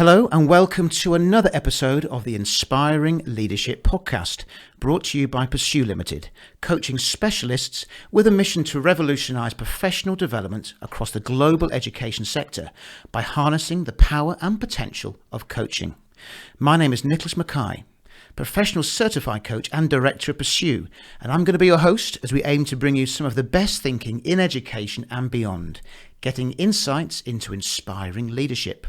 Hello and welcome to another episode of the Inspiring Leadership Podcast, brought to you by Pursue Limited, coaching specialists with a mission to revolutionise professional development across the global education sector by harnessing the power and potential of coaching. My name is Nicholas Mackay, professional certified coach and director of Pursue, and I'm going to be your host as we aim to bring you some of the best thinking in education and beyond, getting insights into inspiring leadership.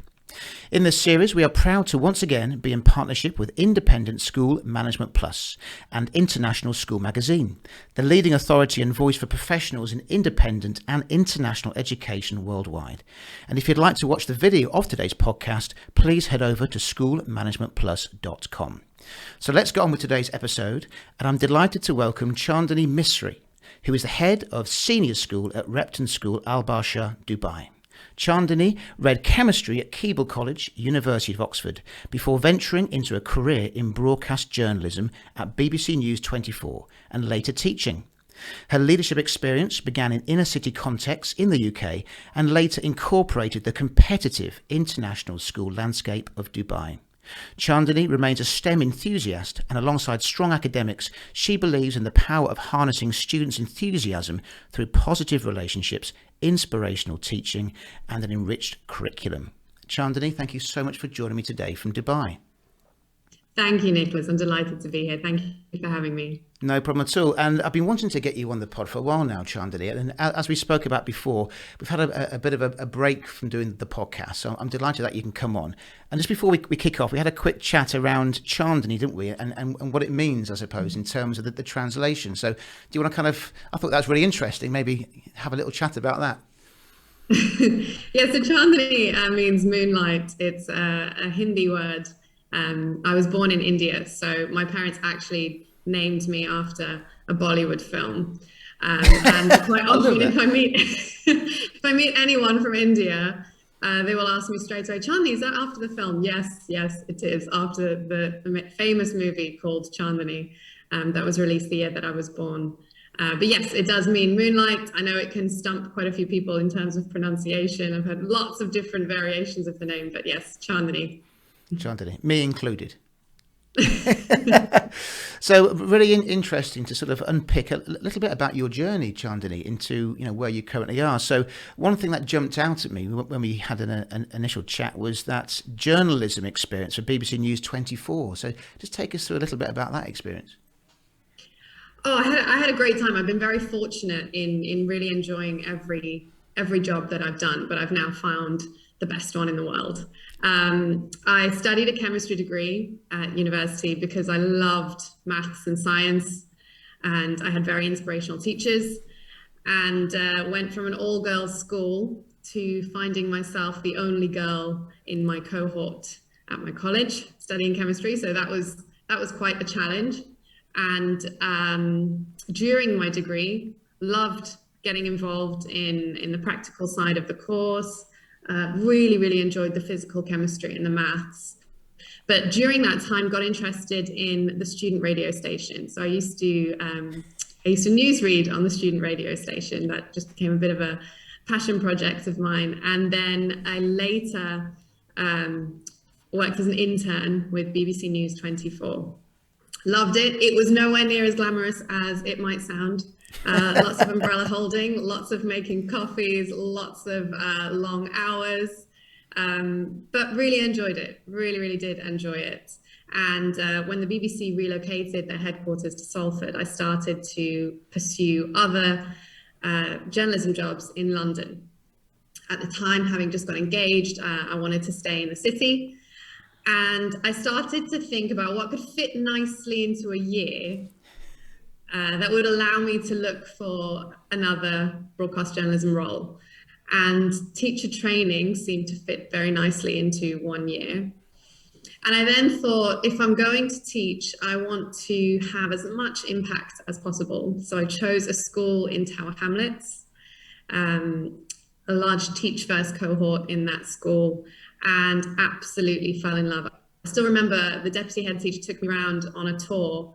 In this series, we are proud to once again be in partnership with Independent School Management Plus and International School Magazine, the leading authority and voice for professionals in independent and international education worldwide. And if you'd like to watch the video of today's podcast, please head over to schoolmanagementplus.com. So let's get on with today's episode, and I'm delighted to welcome Chandini Misra, who is the head of senior school at Repton School Al Barsha, Dubai. Chandini read chemistry at Keble College, University of Oxford, before venturing into a career in broadcast journalism at BBC News 24 and later teaching. Her leadership experience began in inner city contexts in the UK and later incorporated the competitive international school landscape of Dubai. Chandini remains a STEM enthusiast, and alongside strong academics, she believes in the power of harnessing students' enthusiasm through positive relationships, inspirational teaching, and an enriched curriculum. Chandini, thank you so much for joining me today from Dubai. Thank you, Nicholas. I'm delighted to be here. Thank you for having me. No problem at all. And I've been wanting to get you on the pod for a while now, Chandini. And as we spoke about before, we've had a bit of a break from doing the podcast. So I'm delighted that you can come on. And just before we kick off, we had a quick chat around Chandini, didn't we? And what it means, I suppose, in terms of the translation. So do you want to I thought that was really interesting. Maybe have a little chat about that. Yeah, so Chandani means moonlight. It's a Hindi word. I was born in India, so my parents actually named me after a Bollywood film. And quite often, if I meet anyone from India, they will ask me straight away, "Chandni, is that after the film?" Yes, it is after the famous movie called Chandani that was released the year that I was born. But yes, it does mean moonlight. I know it can stump quite a few people in terms of pronunciation. I've heard lots of different variations of the name, but yes, Chandani. Chandini, me included. So really interesting to sort of unpick a little bit about your journey, Chandini, into where you currently are. So one thing that jumped out at me when we had an initial chat was that journalism experience for BBC News 24. So just take us through a little bit about that experience. Oh, I had a great time. I've been very fortunate in really enjoying every job that I've done, but I've now found the best one in the world. I studied a chemistry degree at university because I loved maths and science, and I had very inspirational teachers, and went from an all-girls school to finding myself the only girl in my cohort at my college studying chemistry. So that was quite a challenge. And during my degree, loved getting involved in the practical side of the course. Really enjoyed the physical chemistry and the maths. But during that time, got interested in the student radio station. So I used to newsread on the student radio station. That just became a bit of a passion project of mine. And then I later worked as an intern with BBC News 24. Loved it. It was nowhere near as glamorous as it might sound. Lots of umbrella holding, lots of making coffees, lots of long hours, but really enjoyed it. Really did enjoy it. And when the BBC relocated their headquarters to Salford, I started to pursue other journalism jobs in London. At the time, having just got engaged, I wanted to stay in the city. And I started to think about what could fit nicely into a year that would allow me to look for another broadcast journalism role. And teacher training seemed to fit very nicely into 1 year. And I then thought, if I'm going to teach, I want to have as much impact as possible. So I chose a school in Tower Hamlets, a large Teach First cohort in that school, and absolutely fell in love. I still remember the deputy head teacher took me around on a tour,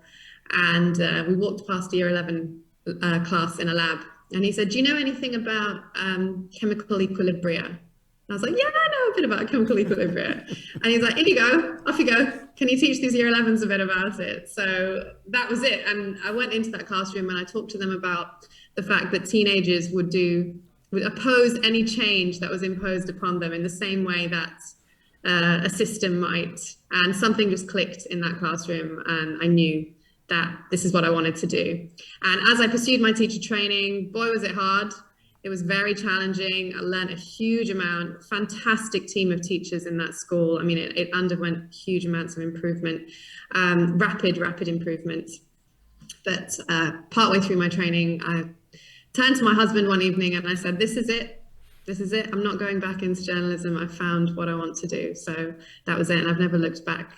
and we walked past the year 11 class in a lab. And he said, "Do you know anything about chemical equilibria?" I was like, yeah, I know a bit about chemical equilibrium. And he's like, here you go, off you go. Can you teach these year 11s a bit about it? So that was it. And I went into that classroom and I talked to them about the fact that teenagers would oppose any change that was imposed upon them in the same way that a system might. And something just clicked in that classroom, and I knew that this is what I wanted to do. And as I pursued my teacher training, boy, was it hard. It was very challenging. I learned a huge amount, fantastic team of teachers in that school. I mean, it underwent huge amounts of improvement, rapid improvement. But partway through my training, I turned to my husband one evening and I said, this is it. This is it. I'm not going back into journalism. I found what I want to do. So that was it. And I've never looked back.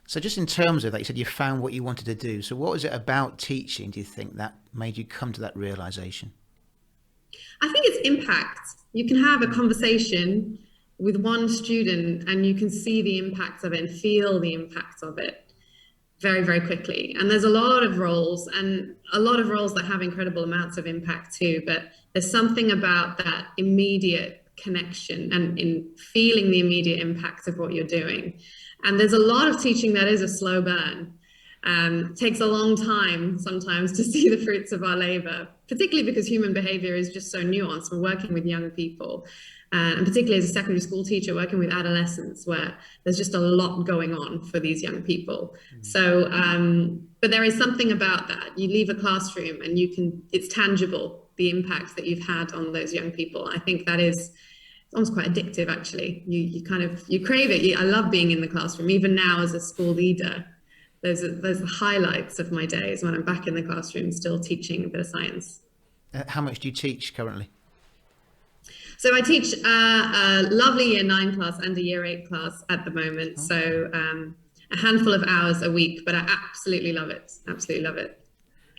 So just in terms of that, you said you found what you wanted to do. So what was it about teaching, do you think, that made you come to that realization? I think it's impact. You can have a conversation with one student and you can see the impact of it and feel the impact of it very, very quickly. And there's a lot of roles that have incredible amounts of impact too, but there's something about that immediate connection and in feeling the immediate impact of what you're doing. And there's a lot of teaching that is a slow burn. It takes a long time sometimes to see the fruits of our labor, particularly because human behavior is just so nuanced. We're working with young people, and particularly as a secondary school teacher, working with adolescents, where there's just a lot going on for these young people. So, but there is something about that. You leave a classroom and it's tangible, the impact that you've had on those young people. I think that is almost quite addictive, actually. You crave it. I love being in the classroom, even now as a school leader. Those are the highlights of my days when I'm back in the classroom still teaching a bit of science. How much do you teach currently? So I teach a lovely year 9 class and a year 8 class at the moment. So a handful of hours a week, but I absolutely love it. Absolutely love it.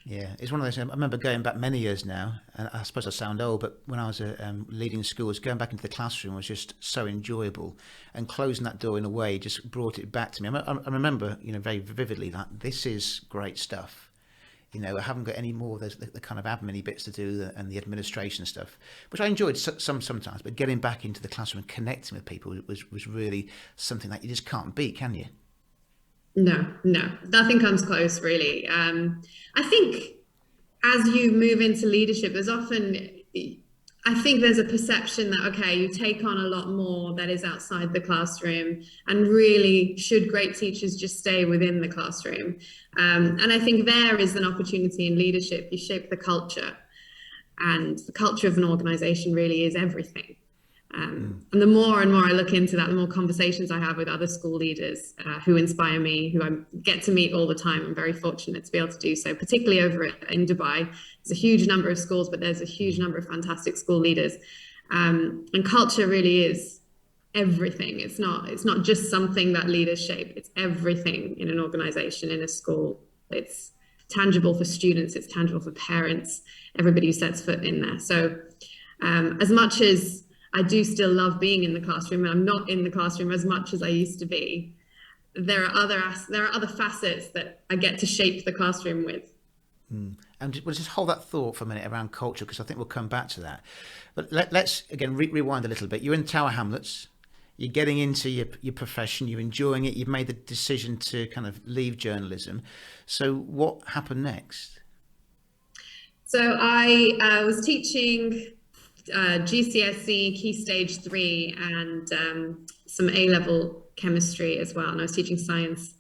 Yeah, it's one of those. I remember going back many years now, and I suppose I sound old, but when I was leading schools, going back into the classroom was just so enjoyable, and closing that door in a way just brought it back to me. I remember, very vividly that this is great stuff. I haven't got any more of those the kind of admin bits to do and the administration stuff, which I enjoyed sometimes. But getting back into the classroom and connecting with people was really something that you just can't beat, can you? No, nothing comes close, really. I think as you move into leadership, I think there's a perception that, okay, you take on a lot more that is outside the classroom, and really should great teachers just stay within the classroom? And I think there is an opportunity in leadership. You shape the culture, and the culture of an organization really is everything. And the more and more I look into that, the more conversations I have with other school leaders who inspire me, who I get to meet all the time. I'm very fortunate to be able to do so, particularly over in Dubai. There's a huge number of schools, but there's a huge number of fantastic school leaders. And culture really is everything. It's not just something that leaders shape. It's everything in an organization, in a school. It's tangible for students. It's tangible for parents, everybody who sets foot in there. So as much as I do still love being in the classroom, and I'm not in the classroom as much as I used to be, there are other facets that I get to shape the classroom with. And we'll just hold that thought for a minute around culture, because I think we'll come back to that. But let's again rewind a little bit. You're in Tower Hamlets. You're getting into your profession. You're enjoying it. You've made the decision to kind of leave journalism. So what happened next? So I was teaching GCSE, Key Stage 3, and some A-level chemistry as well. And I was teaching science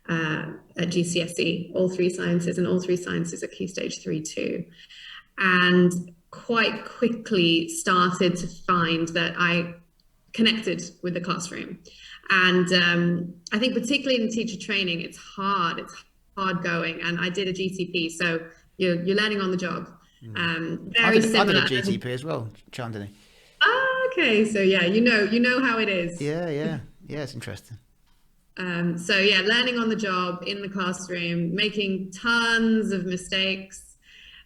at GCSE, all 3 sciences, and all 3 sciences at Key Stage 3 too. And quite quickly started to find that I connected with the classroom. And I think particularly in teacher training, it's hard going. And I did a GTP, so you're learning on the job. Very similar. I did a GTP as well, Chandini. Okay, so yeah, you know how it is. Yeah, it's interesting. So yeah, learning on the job in the classroom, making tons of mistakes,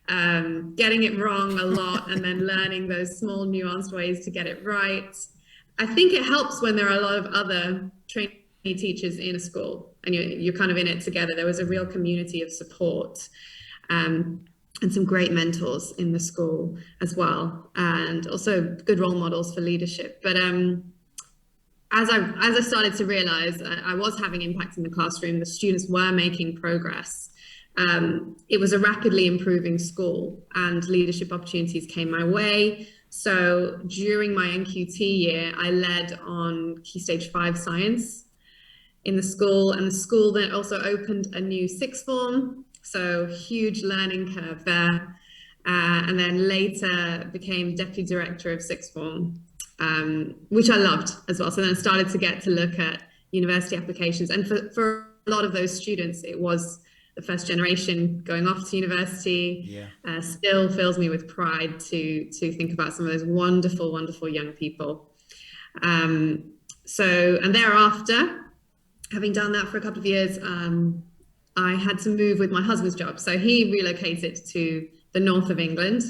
getting it wrong a lot, and then learning those small nuanced ways to get it right. I think it helps when there are a lot of other trainee teachers in a school and you're kind of in it together. There was a real community of support. and some great mentors in the school as well, and also good role models for leadership. But as I started to realize I was having impact in the classroom, the students were making progress. It was a rapidly improving school, and leadership opportunities came my way. So during my NQT year, I led on Key Stage 5 science in the school, and the school then also opened a new sixth form, so huge learning curve there. And then later became deputy director of sixth form, which I loved as well. So then I started to get to look at university applications, and for a lot of those students, it was the first generation going off to university. Still fills me with pride to think about some of those wonderful, wonderful young people. So, and thereafter, having done that for a couple of years, I had to move with my husband's job. So he relocated to the north of England,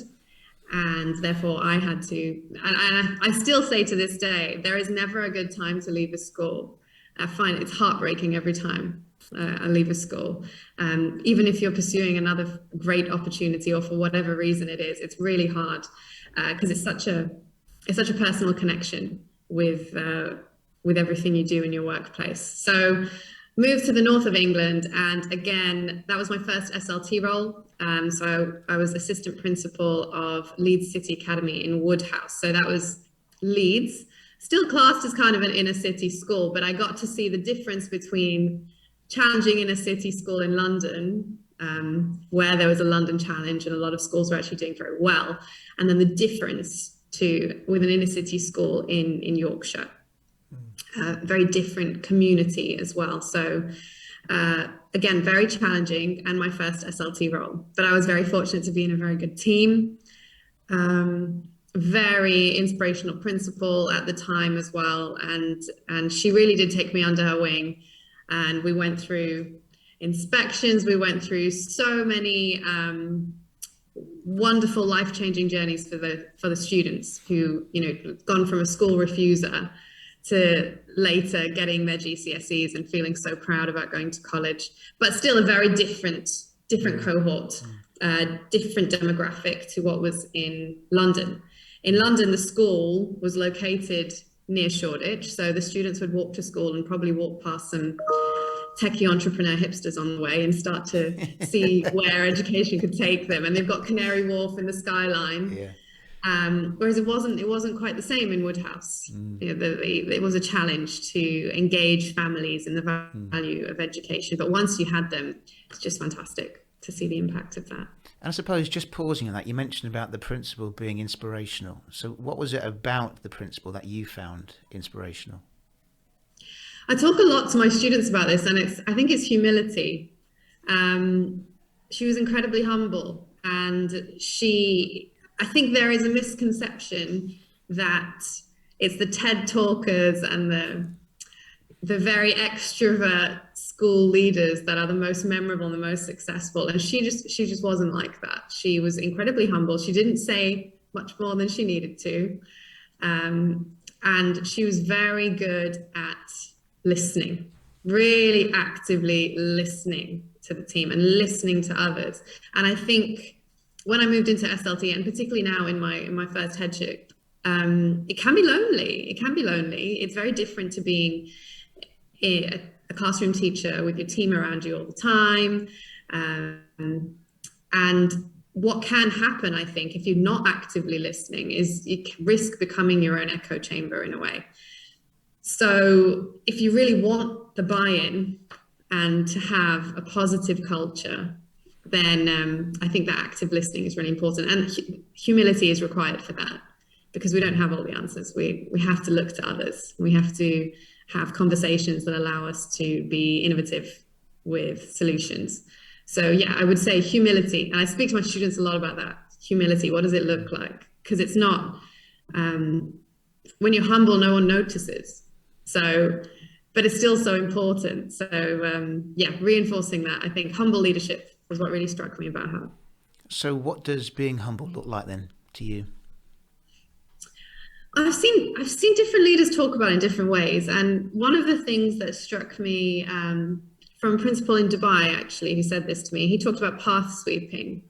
and therefore I had to, and I still say to this day, there is never a good time to leave a school. I find it's heartbreaking every time I leave a school. Even if you're pursuing another great opportunity, or for whatever reason it is, it's really hard because it's such a personal connection with everything you do in your workplace. So moved to the north of England, and again, that was my first SLT role. So I was assistant principal of Leeds City Academy in Woodhouse. So that was Leeds, still classed as kind of an inner city school, but I got to see the difference between challenging inner city school in London, where there was a London challenge and a lot of schools were actually doing very well, and then the difference with an inner city school in Yorkshire. Very different community as well. So again, very challenging, and my first SLT role. But I was very fortunate to be in a very good team. Very inspirational principal at the time as well. And she really did take me under her wing. And we went through inspections. We went through so many wonderful, life-changing journeys for the students who, gone from a school refuser to later getting their GCSEs and feeling so proud about going to college, but still a very different cohort, different demographic to what was in London. In London, the school was located near Shoreditch, so the students would walk to school and probably walk past some techie entrepreneur hipsters on the way and start to see where education could take them. And they've got Canary Wharf in the skyline. Yeah. Whereas it wasn't quite the same in Woodhouse. It was a challenge to engage families in the value of education. But once you had them, it's just fantastic to see the impact of that. And I suppose, just pausing on that, you mentioned about the principal being inspirational. So what was it about the principal that you found inspirational? I talk a lot to my students about this, and I think it's humility. She was incredibly humble, and I think there is a misconception that it's the TED talkers and the very extrovert school leaders that are the most memorable and the most successful. And she just wasn't like that. She was incredibly humble. She didn't say much more than she needed to. And she was very good at listening, really actively listening to the team and listening to others. And I think when I moved into SLT, and particularly now in my first headship, it can be lonely. It can be lonely. It's very different to being a classroom teacher with your team around you all the time. And what can happen, I think, if you're not actively listening, is you risk becoming your own echo chamber in a way. So if you really want the buy-in and to have a positive culture, then I think that active listening is really important, and humility is required for that, because we don't have all the answers. We have to look to others. We have to have conversations that allow us to be innovative with solutions. So yeah, I would say humility, and I speak to my students a lot about that. Humility, what does it look like? Because it's not, when you're humble, no one notices. So, but it's still so important. So yeah, reinforcing that, I think humble leadership was what really struck me about her. So what does being humble look like then to you? I've seen different leaders talk about it in different ways. And one of the things that struck me from a principal in Dubai, actually, who said this to me, he talked about path sweeping.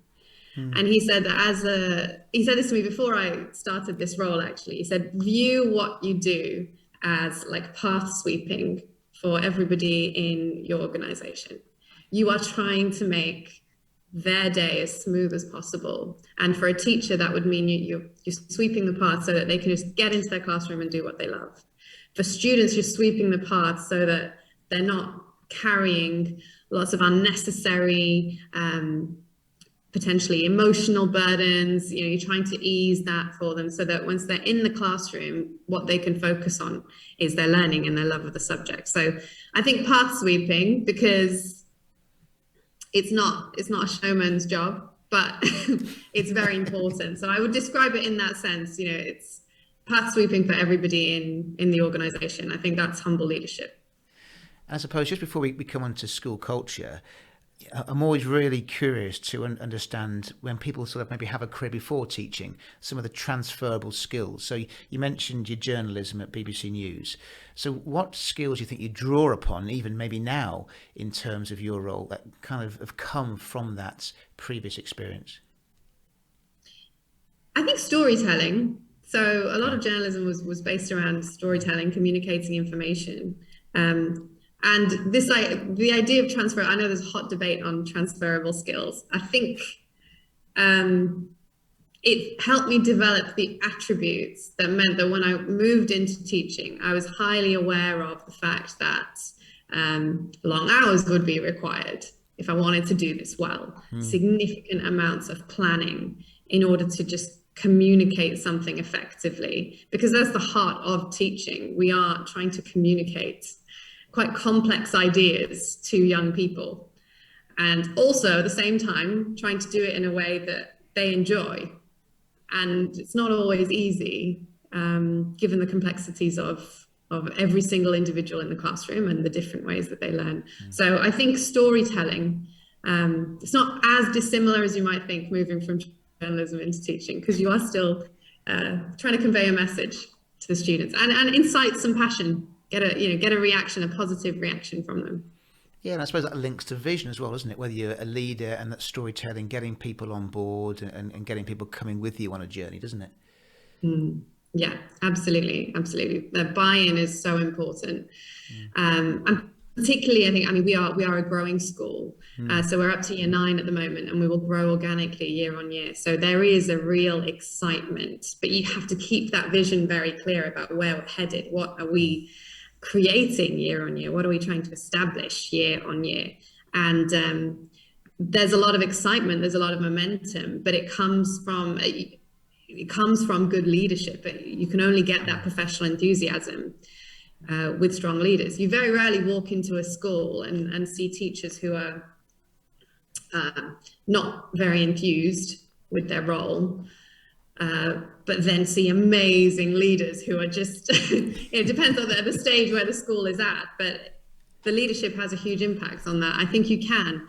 And he said that he said this to me before I started this role, actually. He said, view what you do as like path sweeping for everybody in your organization. You are trying to make their day as smooth as possible. And for a teacher, that would mean you're sweeping the path so that they can just get into their classroom and do what they love. For students, you're sweeping the path so that they're not carrying lots of unnecessary, potentially emotional burdens. You're trying to ease that for them so that once they're in the classroom, what they can focus on is their learning and their love of the subject. So I think path sweeping, because it's not a showman's job, but it's very important. So I would describe it in that sense. It's path sweeping for everybody in the organization. I think that's humble leadership. I suppose just before we come on to school culture, I'm always really curious to understand, when people sort of maybe have a career before teaching, some of the transferable skills. So you mentioned your journalism at BBC News. So what skills do you think you draw upon, even maybe now, in terms of your role, that kind of have come from that previous experience? I think storytelling. So a lot of journalism was based around storytelling, communicating information. And the idea of transfer, I know there's a hot debate on transferable skills. I think it helped me develop the attributes that meant that when I moved into teaching, I was highly aware of the fact that long hours would be required if I wanted to do this well. Significant amounts of planning in order to just communicate something effectively, because that's the heart of teaching. We are trying to communicate quite complex ideas to young people, and also at the same time trying to do it in a way that they enjoy. And it's not always easy, given the complexities of every single individual in the classroom and the different ways that they learn. So I think storytelling, it's not as dissimilar as you might think moving from journalism into teaching, because you are still trying to convey a message to the students and incite some passion. Get a reaction, a positive reaction from them. Yeah, and I suppose that links to vision as well, doesn't it? Whether you're a leader and that storytelling, getting people on board and getting people coming with you on a journey, doesn't it? Yeah, absolutely. The buy-in is so important. And particularly, I mean, we are a growing school. So we're up to year 9 at the moment, and we will grow organically year on year. So there is a real excitement, but you have to keep that vision very clear about where we're headed. What are we creating year on year? What are we trying to establish year on year? And there's a lot of excitement, there's a lot of momentum, but it comes from good leadership. You can only get that professional enthusiasm with strong leaders. You very rarely walk into a school and see teachers who are not very enthused with their role, but then see amazing leaders who are just, it depends on the stage where the school is at, but the leadership has a huge impact on that. I think you can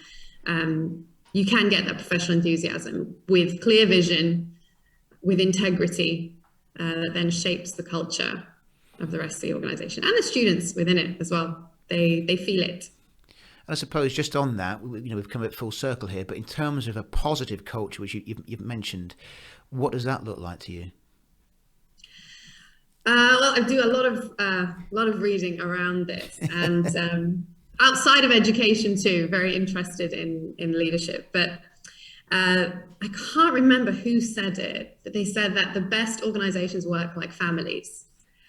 get that professional enthusiasm with clear vision, with integrity, that then shapes the culture of the rest of the organization and the students within it as well. They feel it. And I suppose just on that, we've come at full circle here, but in terms of a positive culture, which you've mentioned, what does that look like to you? Well, I do a lot of reading around this, and outside of education too, very interested in leadership. But I can't remember who said it, but they said that the best organizations work like families.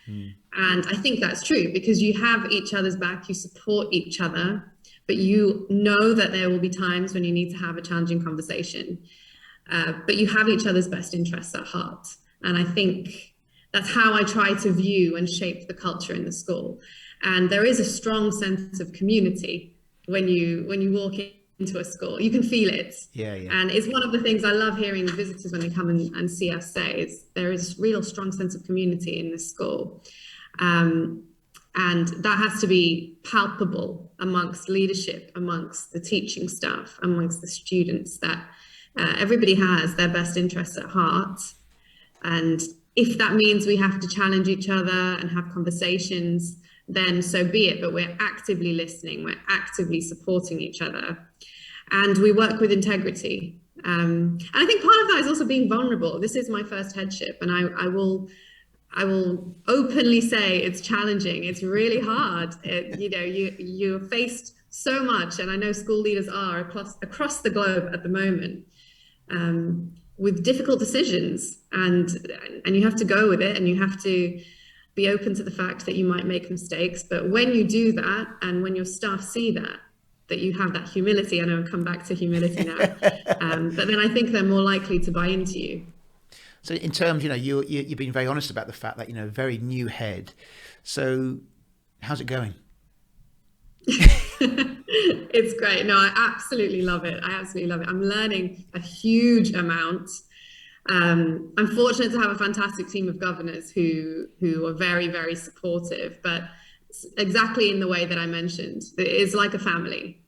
And I think that's true, because you have each other's back, you support each other, but you know that there will be times when you need to have a challenging conversation. But you have each other's best interests at heart. And I think that's how I try to view and shape the culture in the school. And there is a strong sense of community when you walk into a school. You can feel it. Yeah. And it's one of the things I love hearing visitors when they come and see us say is there is real strong sense of community in this school. And that has to be palpable amongst leadership, amongst the teaching staff, amongst the students, that everybody has their best interests at heart. And if that means we have to challenge each other and have conversations, then so be it. But we're actively listening, we're actively supporting each other. And we work with integrity. And I think part of that is also being vulnerable. This is my first headship, and I will openly say it's challenging. It's really hard. You're faced so much, and I know school leaders are across the globe at the moment, with difficult decisions, and you have to go with it, and you have to be open to the fact that you might make mistakes. But when you do that, and when your staff see that you have that humility, I know I'll come back to humility now, but then I think they're more likely to buy into you. So in terms, you've been very honest about the fact that, very new head. So how's it going? It's great. No, I absolutely love it. I'm learning a huge amount. I'm fortunate to have a fantastic team of governors who are very, very supportive, but exactly in the way that I mentioned, it's like a family,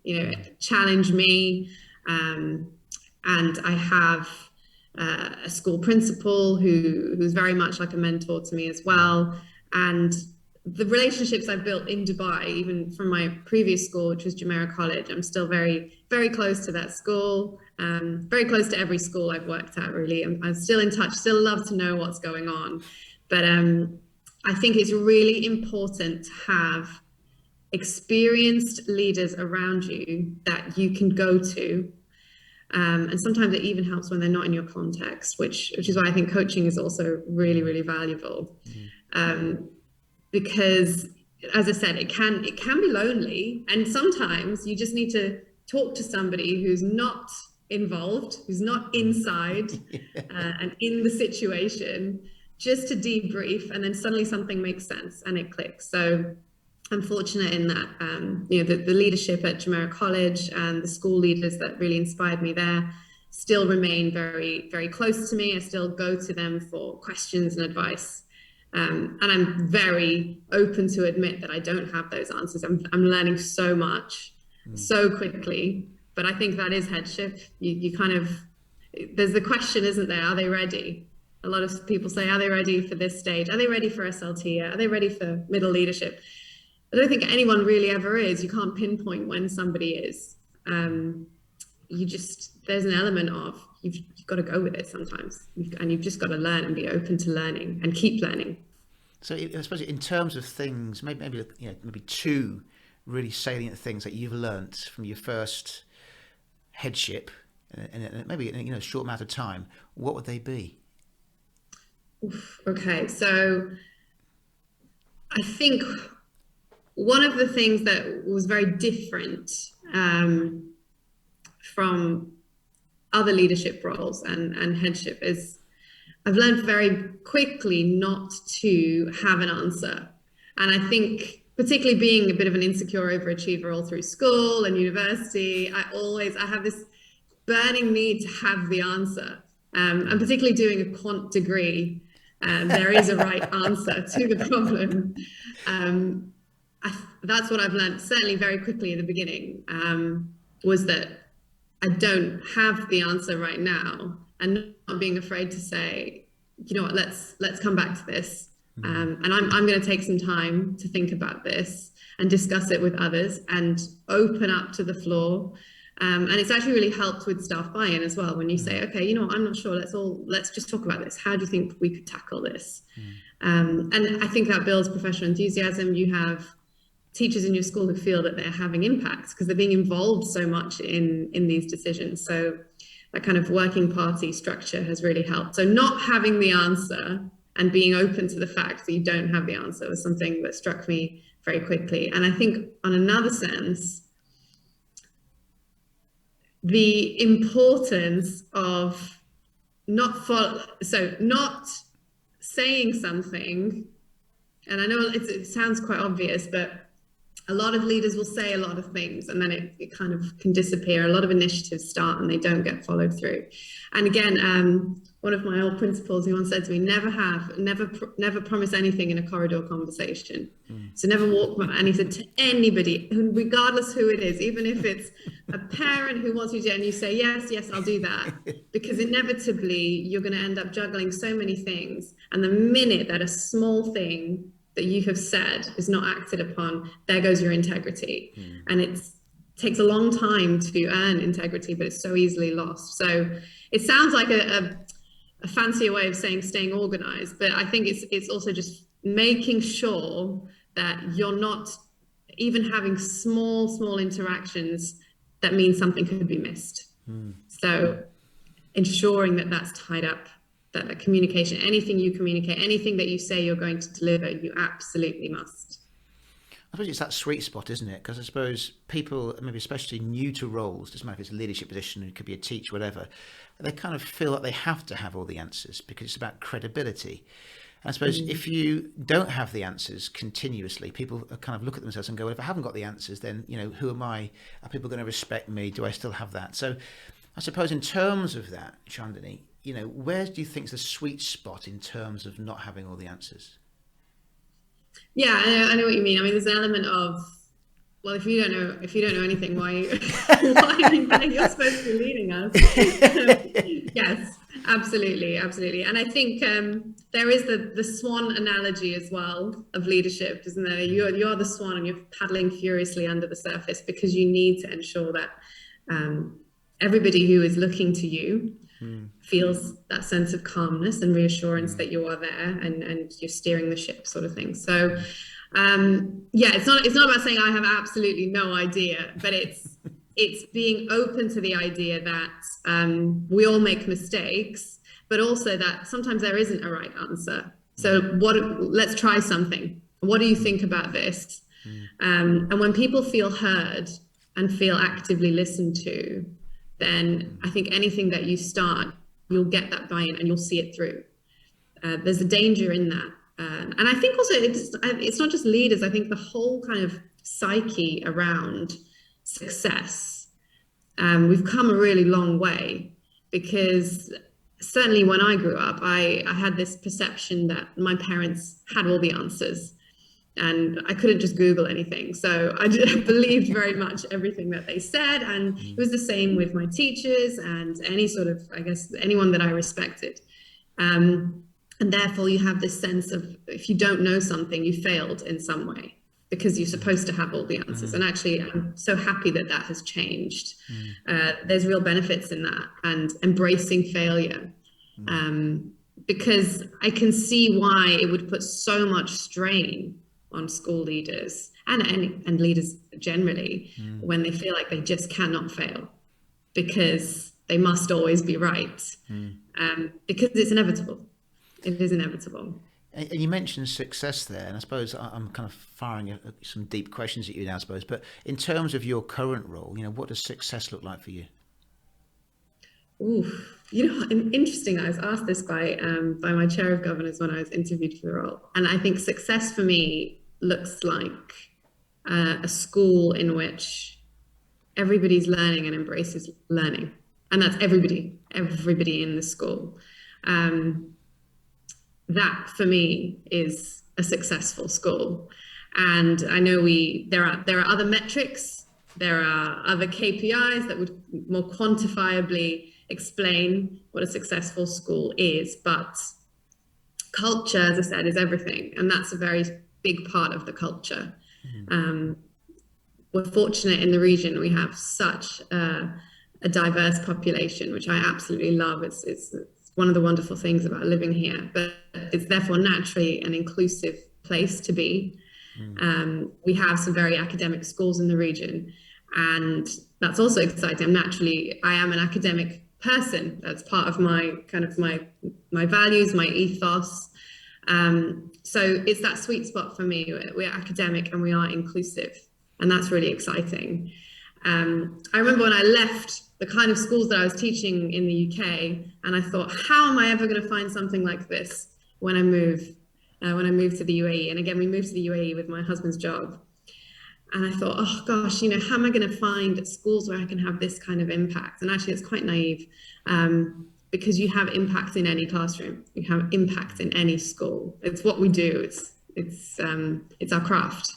challenge me. And I have a school principal who's very much like a mentor to me as well. And the relationships I've built in Dubai, even from my previous school, which was Jumeirah College, I'm still very, very close to that school, very close to every school I've worked at, really. I'm still in touch, still love to know what's going on. But I think it's really important to have experienced leaders around you that you can go to. And sometimes it even helps when they're not in your context, which is why I think coaching is also really, really valuable. Because, as I said, it can be lonely, and sometimes you just need to talk to somebody who's not involved, who's not inside and in the situation, just to debrief, and then suddenly something makes sense and it clicks. So I'm fortunate in that, the leadership at Jumeirah College and the school leaders that really inspired me there still remain very, very close to me. I still go to them for questions and advice. And I'm very open to admit that I don't have those answers. I'm learning so much so quickly, but I think that is headship. You kind of, there's the question, isn't there? Are they ready? A lot of people say, are they ready for this stage? Are they ready for SLT? Are they ready for middle leadership? I don't think anyone really ever is. You can't pinpoint when somebody is. There's an element of you've got to go with it sometimes, and you've just got to learn and be open to learning and keep learning. So I suppose in terms of things, maybe two really salient things that you've learnt from your first headship, and maybe in a short amount of time, what would they be? Okay, so I think one of the things that was very different from other leadership roles and headship is I've learned very quickly not to have an answer. And I think particularly being a bit of an insecure overachiever all through school and university, I have this burning need to have the answer. And particularly doing a quant degree, there is a right answer to the problem. That's what I've learned, certainly very quickly in the beginning, was that I don't have the answer right now, and not being afraid to say, you know what, let's come back to this. And I'm going to take some time to think about this and discuss it with others and open up to the floor. And it's actually really helped with staff buy-in as well. When you say, okay, you know what, I'm not sure, let's just talk about this. How do you think we could tackle this? And I think that builds professional enthusiasm. You have teachers in your school who feel that they're having impacts because they're being involved so much in these decisions. So that kind of working party structure has really helped. So not having the answer and being open to the fact that you don't have the answer was something that struck me very quickly. And I think on another sense, the importance of not saying something, and I know it sounds quite obvious, but a lot of leaders will say a lot of things and then it kind of can disappear. A lot of initiatives start and they don't get followed through. And again, one of my old principals, he once said to me, never promise anything in a corridor conversation. So never walk, and he said to anybody, regardless who it is, even if it's a parent who wants you to, and you say, yes, I'll do that, because inevitably you're going to end up juggling so many things. And the minute that a small thing that you have said is not acted upon, there goes your integrity. And takes a long time to earn integrity, but it's so easily lost. So it sounds like a fancier way of saying staying organized, but I think it's also just making sure that you're not even having small interactions that mean something could be missed. So ensuring that that's tied up, that the communication, anything you communicate, anything that you say you're going to deliver, you absolutely must. I suppose it's that sweet spot, isn't it? Because I suppose people, maybe especially new to roles, doesn't matter if it's a leadership position, it could be a teacher, whatever, they kind of feel like they have to have all the answers because it's about credibility. I suppose if you don't have the answers continuously, people kind of look at themselves and go, well, if I haven't got the answers, then, who am I? Are people going to respect me? Do I still have that? So I suppose in terms of that, Chandini, where do you think is the sweet spot in terms of not having all the answers? Yeah, I know what you mean. I mean, there's an element of, well, if you don't know anything, why you're supposed to be leading us? Yes, absolutely. And I think there is the swan analogy as well of leadership, isn't there? You're the swan and you're paddling furiously under the surface because you need to ensure that everybody who is looking to you feels that sense of calmness and reassurance that you are there and you're steering the ship, sort of thing. So it's not about saying I have absolutely no idea, but it's being open to the idea that we all make mistakes, but also that sometimes there isn't a right answer. So let's try something. What do you think about this? And when people feel heard and feel actively listened to, then I think anything that you start, you'll get that buy-in and you'll see it through. There's a danger in that. And I think also it's not just leaders. I think the whole kind of psyche around success, we've come a really long way, because certainly when I grew up, I had this perception that my parents had all the answers. And I couldn't just Google anything. So I believed very much everything that they said. And it was the same with my teachers and any sort of, I guess, anyone that I respected. And therefore you have this sense of, if you don't know something, you failed in some way because you're supposed to have all the answers. And actually, I'm so happy that that has changed. There's real benefits in that, and embracing failure. Because I can see why it would put so much strain on school leaders and leaders generally when they feel like they just cannot fail because they must always be right, because it's inevitable. It is inevitable. And you mentioned success there, and I suppose I'm kind of firing some deep questions at you now, I suppose, but in terms of your current role, what does success look like for you? Interesting. I was asked this by my chair of governors when I was interviewed for the role. And I think success for me looks like a school in which everybody's learning and embraces learning. And that's everybody in the school. That for me is a successful school. And I know there are other metrics, there are other KPIs that would more quantifiably explain what a successful school is, but culture, as I said, is everything, and that's a very big part of the culture. We're fortunate in the region; we have such a diverse population, which I absolutely love. It's one of the wonderful things about living here, but it's therefore naturally an inclusive place to be. We have some very academic schools in the region, and that's also exciting. I am an academic person. That's part of my values, my ethos. So it's that sweet spot for me. We're academic and we are inclusive, and that's really exciting. I remember when I left the kind of schools that I was teaching in the UK, and I thought, how am I ever going to find something like this when I move to the UAE? And again, we moved to the UAE with my husband's job. And I thought, oh gosh, how am I going to find schools where I can have this kind of impact? And actually, it's quite naive, because you have impact in any classroom. You have impact in any school. It's what we do. It's our craft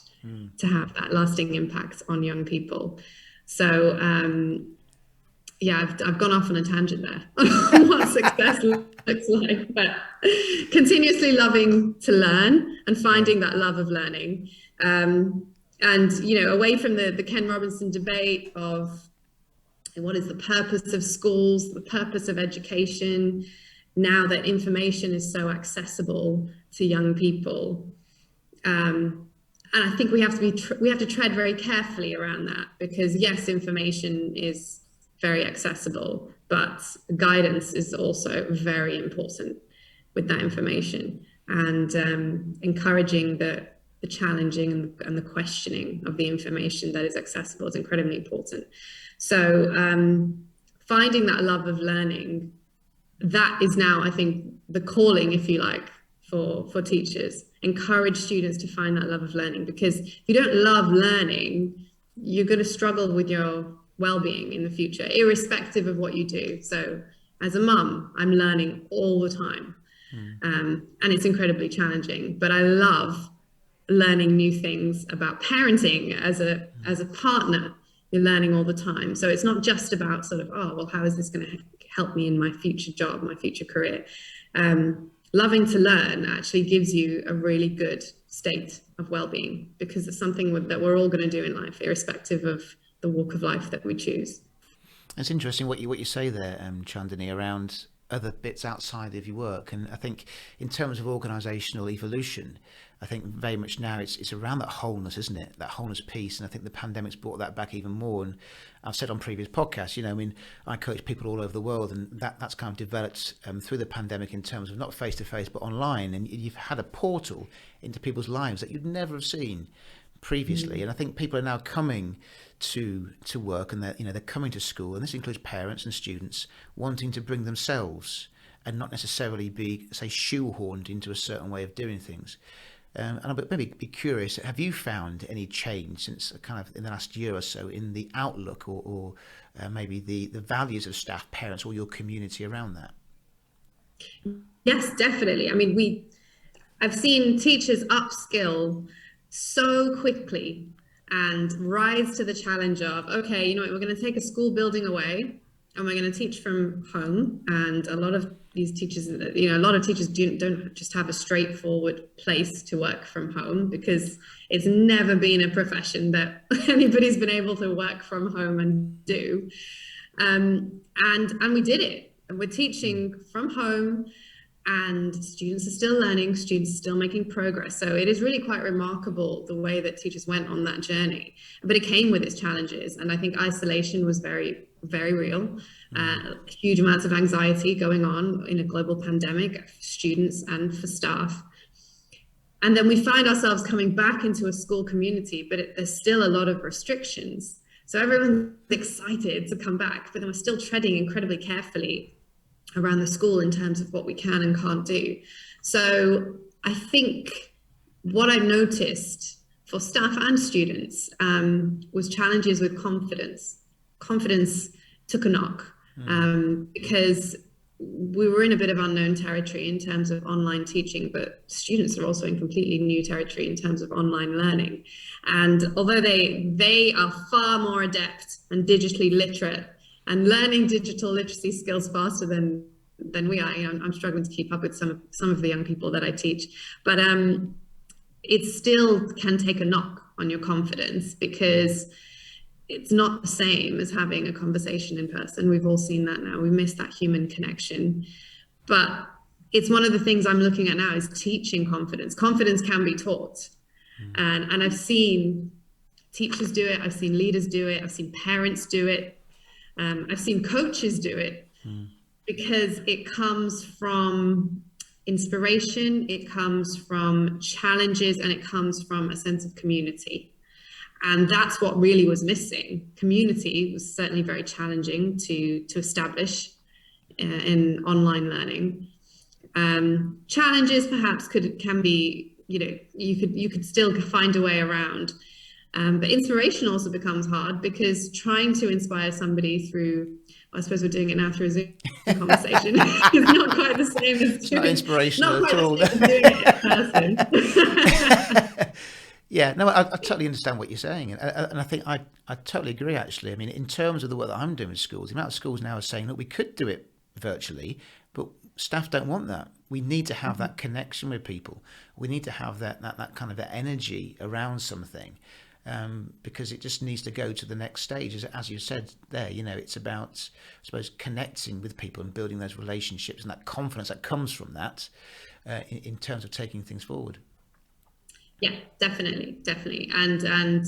to have that lasting impact on young people. So I've gone off on a tangent there on what success looks like, but continuously loving to learn and finding that love of learning. And, away from the Ken Robinson debate of what is the purpose of schools, the purpose of education, now that information is so accessible to young people. And I think we have to tread very carefully around that, because yes, information is very accessible, but guidance is also very important with that information, and encouraging the challenging and the questioning of the information that is accessible is incredibly important. So finding that love of learning, that is now, I think, the calling, if you like, for teachers. Encourage students to find that love of learning, because if you don't love learning, you're going to struggle with your well-being in the future, irrespective of what you do. So as a mum, I'm learning all the time, and it's incredibly challenging, but I love learning new things about parenting as a partner. You're learning all the time. So it's not just about sort of, oh, well, how is this going to help me in my future job, my future career? Loving to learn actually gives you a really good state of well-being, because it's something that we're all going to do in life, irrespective of the walk of life that we choose. It's interesting what you say there, Chandini, around other bits outside of your work. And I think in terms of organisational evolution, I think very much now it's around that wholeness, isn't it? That wholeness piece. And I think the pandemic's brought that back even more. And I've said on previous podcasts, I coach people all over the world, and that's kind of developed through the pandemic in terms of not face-to-face, but online. And you've had a portal into people's lives that you'd never have seen previously. And I think people are now coming to work, and they're coming to school, and this includes parents and students wanting to bring themselves and not necessarily be, say, shoehorned into a certain way of doing things. And I'd maybe be curious, have you found any change since kind of in the last year or so in the outlook or maybe the values of staff, parents, or your community around that? Yes, definitely. I mean, I've seen teachers upskill so quickly and rise to the challenge of, okay, we're going to take a school building away and we're going to teach from home. And a lot of these teachers, a lot of teachers don't just have a straightforward place to work from home, because it's never been a profession that anybody's been able to work from home and do. And we did it. And we're teaching from home, and students are still learning, students are still making progress. So it is really quite remarkable the way that teachers went on that journey. But it came with its challenges. And I think isolation was very, very real. Huge amounts of anxiety going on in a global pandemic for students and for staff. And then we find ourselves coming back into a school community, but there's still a lot of restrictions. So everyone's excited to come back, but then we're still treading incredibly carefully around the school in terms of what we can and can't do. So I think what I've noticed for staff and students was challenges with confidence. Confidence took a knock because we were in a bit of unknown territory in terms of online teaching, but students are also in completely new territory in terms of online learning. And although they are far more adept and digitally literate and learning digital literacy skills faster than we are, I'm struggling to keep up with some of the young people that I teach, but it still can take a knock on your confidence, because it's not the same as having a conversation in person. We've all seen that now. We miss that human connection. But it's one of the things I'm looking at now is teaching confidence. Confidence can be taught. And I've seen teachers do it. I've seen leaders do it. I've seen parents do it. I've seen coaches do it, because it comes from inspiration, it comes from challenges, and it comes from a sense of community. And that's what really was missing. Community was certainly very challenging to establish in online learning. Challenges perhaps can be, you could still find a way around. But inspiration also becomes hard, because trying to inspire somebody through, I suppose we're doing it now through a Zoom conversation, is not quite the same as it's not inspirational at all. Doing it in person. Yeah, no, I totally understand what you're saying, and I think I totally agree. Actually, I mean, in terms of the work that I'm doing with schools, the amount of schools now are saying, look, we could do it virtually, but staff don't want that. We need to have that connection with people. We need to have that kind of energy around something. because it just needs to go to the next stage. As you said there, it's about, I suppose, connecting with people and building those relationships and that confidence that comes from that in terms of taking things forward. Yeah, definitely. And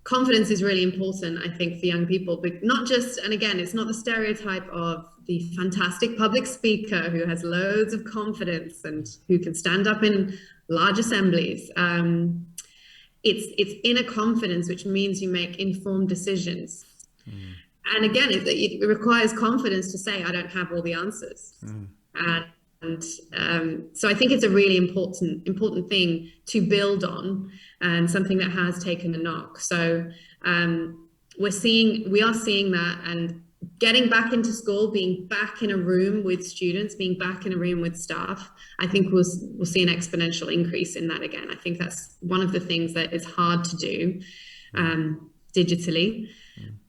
confidence is really important, I think, for young people, but not just, and again, it's not the stereotype of the fantastic public speaker who has loads of confidence and who can stand up in large assemblies. It's inner confidence, which means you make informed decisions. And again, it requires confidence to say, I don't have all the answers. And so I think it's a really important thing to build on, and something that has taken a knock. So we are seeing that, and getting back into school, being back in a room with students, being back in a room with staff, I think we'll see an exponential increase in that again. I think that's one of the things that is hard to do digitally.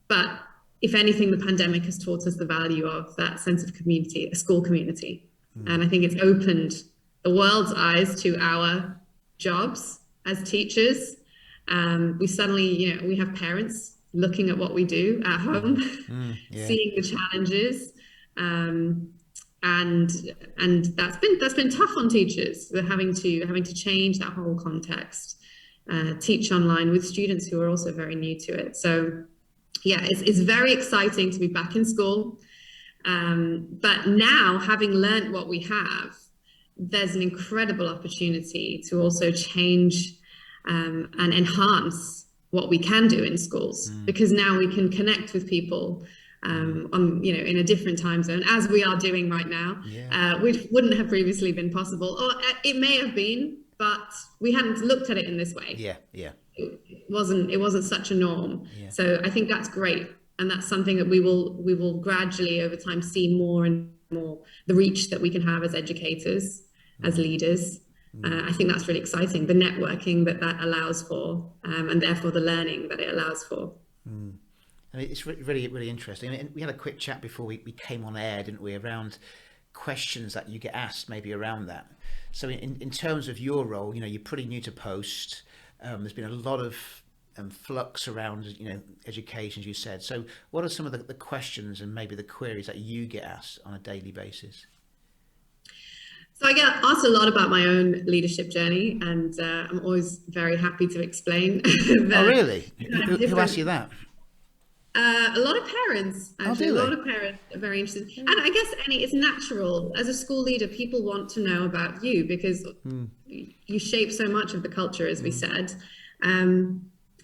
But if anything, the pandemic has taught us the value of that sense of community, a school community. And I think it's opened the world's eyes to our jobs as teachers. We suddenly, we have parents looking at what we do at home, seeing the challenges, and that's been tough on teachers. We're having to change that whole context, teach online with students who are also very new to it. So yeah, it's very exciting to be back in school. But now, having learned what we have, there's an incredible opportunity to also change and enhance what we can do in schools, because now we can connect with people in a different time zone, as we are doing right now, which wouldn't have previously been possible, or it may have been, but we hadn't looked at it in this way. It wasn't such a norm. So I think that's great. And that's something that we will gradually over time see more and more, the reach that we can have as educators, as leaders. I think that's really exciting, the networking that allows for, and therefore the learning that it allows for. And it's really, really interesting. And we had a quick chat before we came on air, didn't we, around questions that you get asked maybe around that. So in terms of your role, you're pretty new to post. There's been a lot of flux around education, as you said. So what are some of the questions and maybe the queries that you get asked on a daily basis? So I get asked a lot about my own leadership journey, and I'm always very happy to explain. Oh really? Who asked you that? A lot of parents, actually. Oh, a lot of parents are very interested. And I guess it's natural. As a school leader, people want to know about you, because you shape so much of the culture, as we said.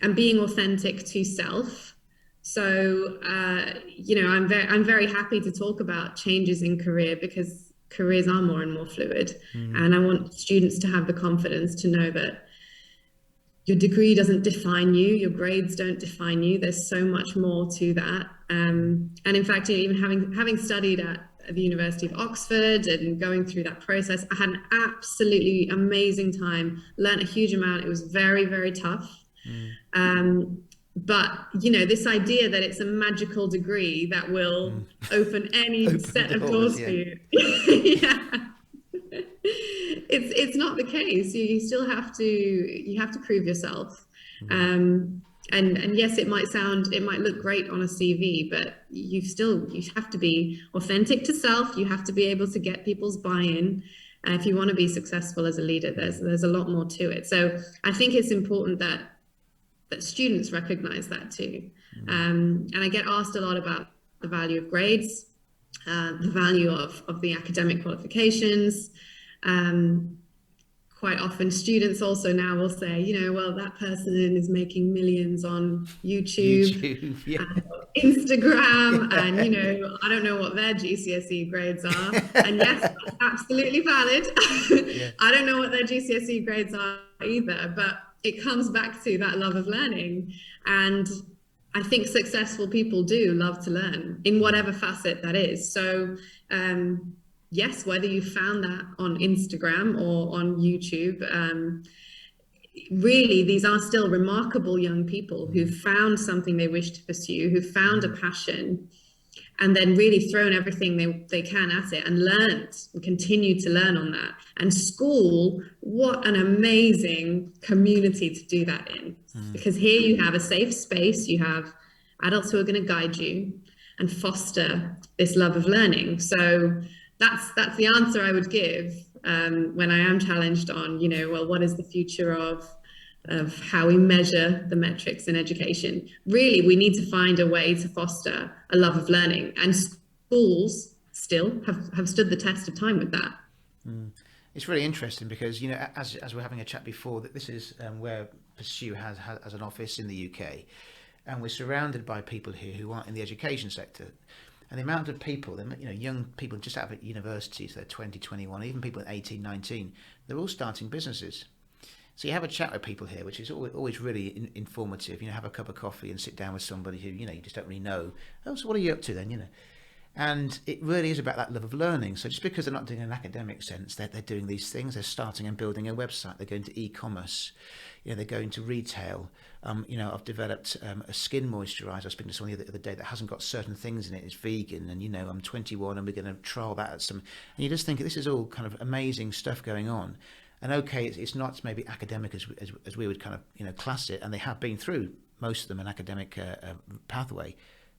And being authentic to self. So, I'm very happy to talk about changes in career, because careers are more and more fluid. And I want students to have the confidence to know that your degree doesn't define you, your grades don't define you. There's so much more to that. And in fact, even having studied at the University of Oxford and going through that process, I had an absolutely amazing time, learned a huge amount. It was very, very tough. But this idea that it's a magical degree that will open any set of doors for you, it's not the case. You still have to prove yourself. And yes, it might look great on a CV, but you have to be authentic to self. You have to be able to get people's buy-in. If you want to be successful as a leader, there's a lot more to it. So I think it's important that students recognize that too. And I get asked a lot about the value of grades, the value of the academic qualifications. Quite often students also now will say, well, that person is making millions on YouTube and Instagram, and I don't know what their GCSE grades are. And yes, that's absolutely valid. I don't know what their GCSE grades are either, but it comes back to that love of learning. And I think successful people do love to learn in whatever facet that is. So yes, whether you found that on Instagram or on YouTube, really, these are still remarkable young people who found something they wish to pursue, who found a passion. and then really thrown everything they can at it and learned and continue to learn on that. And school, what an amazing community to do that in. Because here you have a safe space, you have adults who are going to guide you and foster this love of learning. So that's the answer I would give when I am challenged on, well, what is the future of how we measure the metrics in education? Really, we need to find a way to foster a love of learning, and schools still have stood the test of time with that. It's really interesting because, as we're having a chat before, that this is where Pursue has an office in the UK, and we're surrounded by people here who aren't in the education sector. And the amount of people, young people just out of university, so they're 20, 21, even people at 18, 19, they're all starting businesses. So you have a chat with people here, which is always really informative. Have a cup of coffee and sit down with somebody who, you just don't really know. Oh, so what are you up to then, And it really is about that love of learning. So just because they're not doing an academic sense, they're doing these things. They're starting and building a website. They're going to e-commerce. They're going to retail. I've developed a skin moisturizer. I was speaking to someone the other day that hasn't got certain things in it. It's vegan, and I'm 21, and we're going to trial that at some. And you just think this is all kind of amazing stuff going on. And okay, it's not maybe academic as we would kind of class it, and they have been through most of them an academic pathway,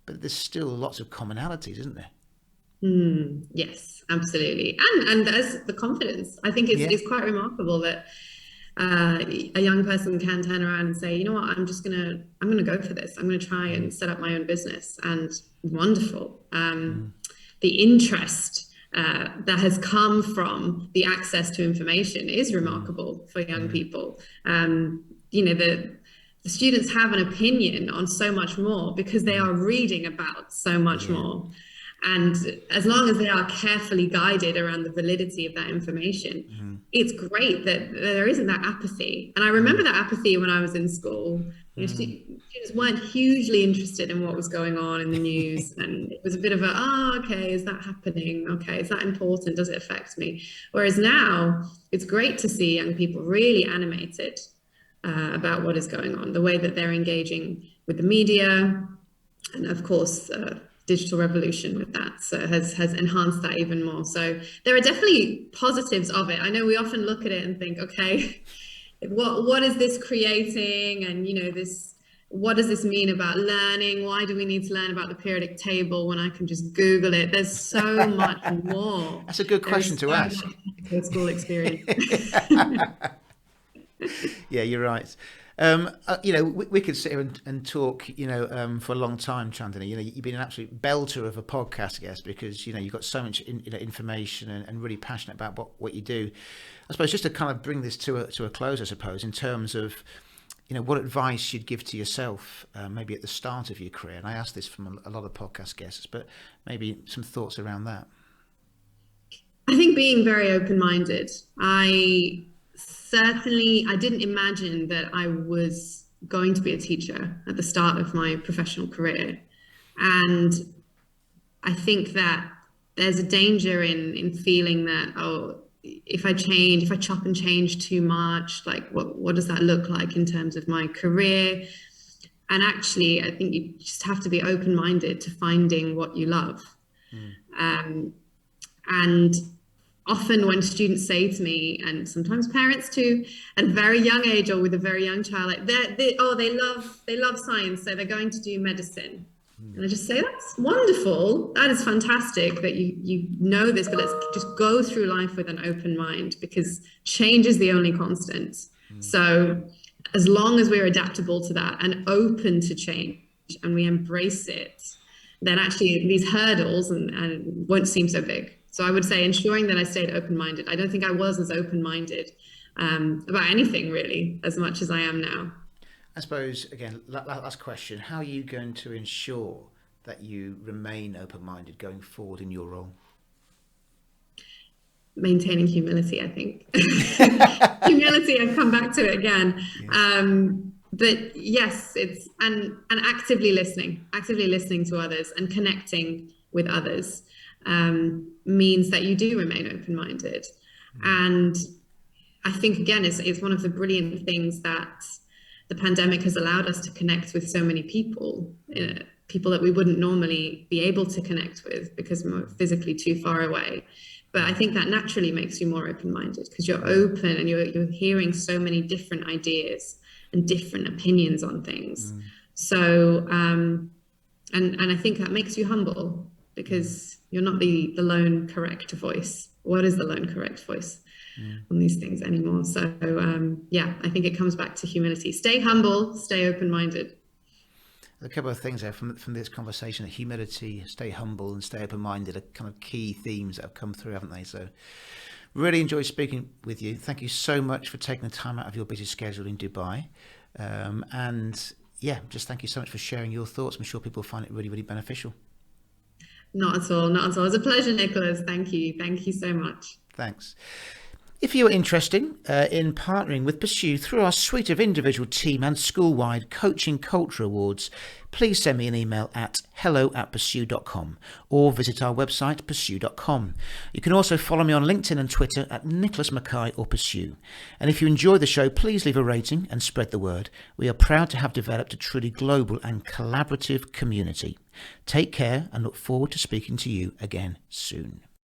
but there's still lots of commonalities, isn't there? Yes, absolutely, and there's the confidence. I think it's quite remarkable that a young person can turn around and say, you know what, I'm gonna go for this. I'm gonna try and set up my own business, and wonderful. The interest that has come from the access to information is remarkable for young people. The students have an opinion on so much more because they are reading about so much more. And as long as they are carefully guided around the validity of that information, it's great that there isn't that apathy. And I remember that apathy when I was in school. Students weren't hugely interested in what was going on in the news. And it was a bit of okay, is that happening? Okay, is that important? Does it affect me? Whereas now, it's great to see young people really animated about what is going on, the way that they're engaging with the media, and of course, digital revolution with that has enhanced that even more. So there are definitely positives of it. I know we often look at it and think, okay, what is this creating? And what does this mean about learning? Why do we need to learn about the periodic table when I can just Google it? There's so much more. That's a good question to ask. School experience. Yeah, you're right. We could sit here and talk, for a long time, Chandini. You've been an absolute belter of a podcast guest because, you've got so much information and really passionate about what you do. I suppose just to kind of bring this to a close, I suppose, in terms of, what advice you'd give to yourself, maybe at the start of your career. And I ask this from a lot of podcast guests, but maybe some thoughts around that. I think being very open-minded. I didn't imagine that I was going to be a teacher at the start of my professional career. And I think that there's a danger in feeling that, if I chop and change too much, like what does that look like in terms of my career? And actually, I think you just have to be open-minded to finding what you love. And often when students say to me, and sometimes parents too, at a very young age or with a very young child, like they love science, so they're going to do medicine. And I just say, that's wonderful. That is fantastic that you know this, but let's just go through life with an open mind, because change is the only constant. So as long as we're adaptable to that and open to change and we embrace it, then actually these hurdles and won't seem so big. So I would say ensuring that I stayed open-minded. I don't think I was as open-minded about anything really as much as I am now. I suppose, again, last question, how are you going to ensure that you remain open-minded going forward in your role? Maintaining humility, I think. Humility, I've come back to it again. Yeah. But yes, it's and actively listening to others and connecting with others means that you do remain open-minded. And I think, again, it's one of the brilliant things that the pandemic has allowed us to connect with so many people people that we wouldn't normally be able to connect with because we're physically too far away. But I think that naturally makes you more open-minded because you're open and you're hearing so many different ideas and different opinions on things. So, and I think that makes you humble because you're not the lone correct voice. What is the lone correct voice on these things anymore? So, yeah, I think it comes back to humility. Stay humble, stay open-minded. A couple of things there from this conversation: humility, stay humble, and stay open-minded are kind of key themes that have come through, haven't they? So, really enjoyed speaking with you. Thank you so much for taking the time out of your busy schedule in Dubai, and yeah, just thank you so much for sharing your thoughts. I'm sure people find it really, really beneficial. Not at all, not at all. It was a pleasure, Nicholas. Thank you so much. Thanks. If you are interested in partnering with Pursue through our suite of individual, team and school-wide coaching culture awards, please send me an email at hello@pursue.com or visit our website pursue.com. You can also follow me on LinkedIn and Twitter at Nicholas Mackay or Pursue. And if you enjoy the show, please leave a rating and spread the word. We are proud to have developed a truly global and collaborative community. Take care and look forward to speaking to you again soon.